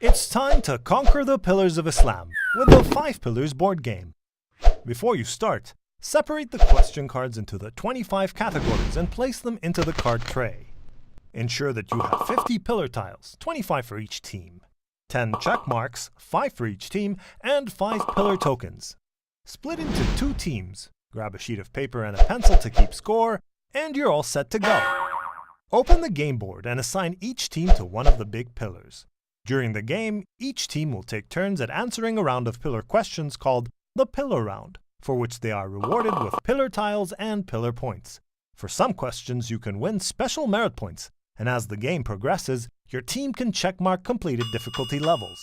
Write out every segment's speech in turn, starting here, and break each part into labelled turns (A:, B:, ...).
A: It's time to conquer the pillars of Islam with the 5 Pillars board game. Before you start, separate the question cards into the 25 categories and place them into the card tray. Ensure that you have 50 pillar tiles, 25 for each team, 10 check marks, 5 for each team, and 5 pillar tokens. Split into 2 teams, grab a sheet of paper and a pencil to keep score, and you're all set to go. Open the game board and assign each team to one of the big pillars. During the game, each team will take turns at answering a round of pillar questions called the Pillar Round, for which they are rewarded with pillar tiles and pillar points. For some questions, you can win special merit points, and as the game progresses, your team can checkmark completed difficulty levels.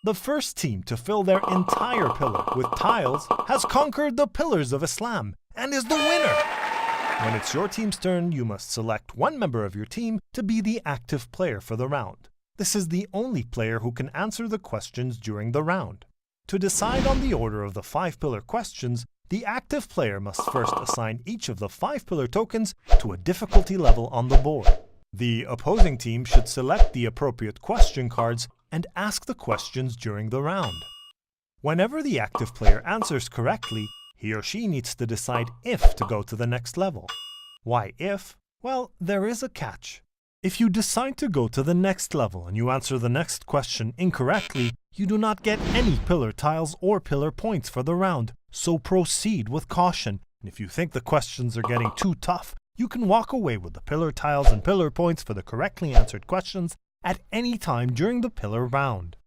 A: The first team to fill their entire pillar with tiles has conquered the pillars of Islam and is the winner. When it's your team's turn, you must select one member of your team to be the active player for the round. This is the only player who can answer the questions during the round. To decide on the order of the 5 pillar questions, the active player must first assign each of the 5 pillar tokens to a difficulty level on the board. The opposing team should select the appropriate question cards and ask the questions during the round. Whenever the active player answers correctly, he or she needs to decide if to go to the next level. Why if? Well, there is a catch. If you decide to go to the next level and you answer the next question incorrectly, you do not get any pillar tiles or pillar points for the round, so proceed with caution. And if you think the questions are getting too tough, you can walk away with the pillar tiles and pillar points for the correctly answered questions at any time during the pillar round.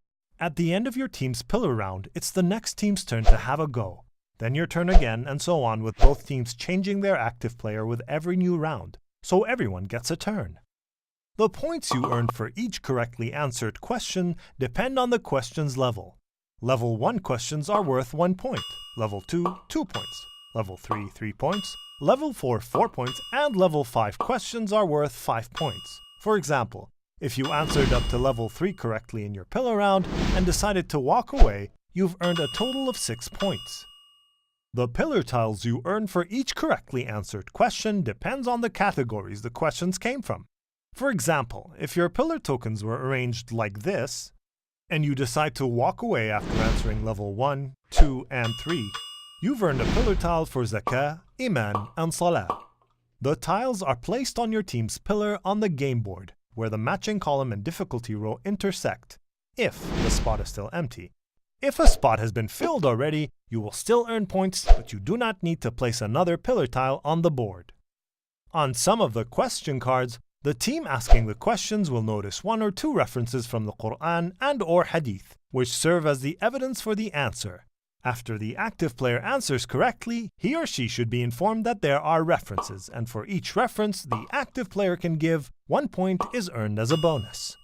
A: At the end of your team's pillar round, it's the next team's turn to have a go. Then your turn again, and so on, with both teams changing their active player with every new round, so everyone gets a turn. The points you earned for each correctly answered question depend on the question's level. Level 1 questions are worth 1 point, Level 2, 2 points, Level 3, 3 points, Level 4, 4 points, and Level 5 questions are worth 5 points. For example, if you answered up to Level 3 correctly in your pillar round and decided to walk away, you've earned a total of 6 points. The pillar tiles you earn for each correctly answered question depends on the categories the questions came from. For example, if your pillar tokens were arranged like this, and you decide to walk away after answering level 1, 2, and 3, you've earned a pillar tile for zakah, iman, and salah. The tiles are placed on your team's pillar on the game board, where the matching column and difficulty row intersect, if the spot is still empty. If a spot has been filled already, you will still earn points, but you do not need to place another pillar tile on the board. On some of the question cards, the team asking the questions will notice 1 or 2 references from the Quran and/or Hadith, which serve as the evidence for the answer. After the active player answers correctly, he or she should be informed that there are references, and for each reference the active player can give, 1 point is earned as a bonus.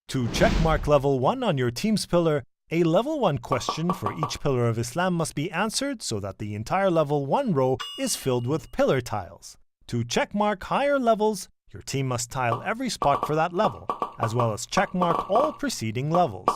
A: To checkmark level 1 on your team's pillar, a level 1 question for each pillar of Islam must be answered so that the entire level 1 row is filled with pillar tiles. To checkmark higher levels, your team must tile every spot for that level, as well as checkmark all preceding levels.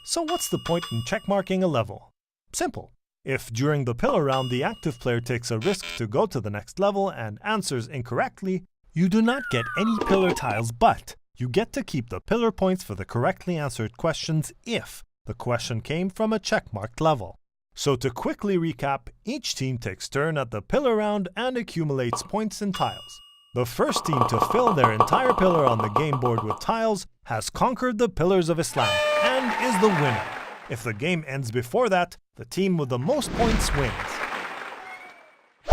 A: So what's the point in checkmarking a level? Simple. If during the pillar round the active player takes a risk to go to the next level and answers incorrectly, you do not get any pillar tiles, but you get to keep the pillar points for the correctly answered questions if the question came from a checkmarked level. So to quickly recap, each team takes turn at the pillar round and accumulates points and tiles. The first team to fill their entire pillar on the game board with tiles has conquered the pillars of Islam and is the winner. If the game ends before that, the team with the most points wins.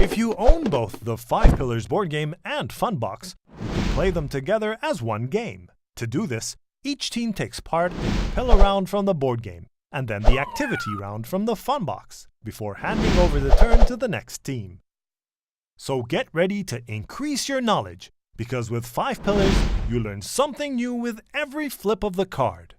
A: If you own both the 5 Pillars board game and Funbox, you can play them together as one game. To do this, each team takes part in the pillar round from the board game, and then the activity round from the Funbox, before handing over the turn to the next team. So get ready to increase your knowledge, because with 5 Pillars, you learn something new with every flip of the card.